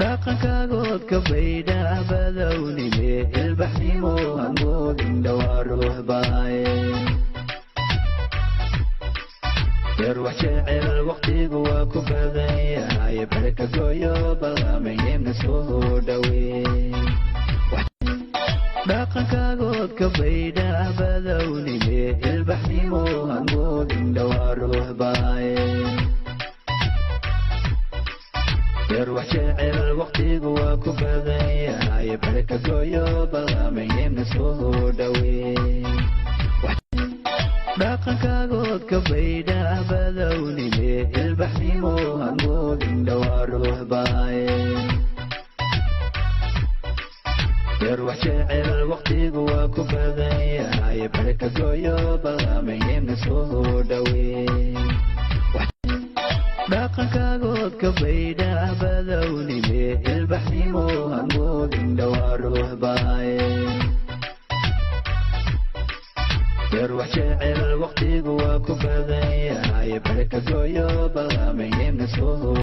dhaqankaagood ka baydha badownime ilbaxnimo hamoodin dhawaa ruux baaye yar wax jecel waqtigu waa ku badan yahay barka gooyo balaamayena soo dhawee dhaqankaagood ka baydha badownime ilbaxnimo hamoodin dhawaa ruux baaye yar wax jecel waqtigu waa ku badan yahay barka gooyo balaamayena soo dhawee dhaqankaagood ka baydha badownime ilbaxnimo hamoodin dhawaa ruux baaye yar wax jecel waqtigu waa ku badan yahay barka gooyo balaamayena soo dhawee dhaqankaagood ka baydha badownime ilbaxnimo hamoodin dhawaa ruux baaye yar wax jecel waqtigu waa ku badan yahay barka gooyo balaamayena soo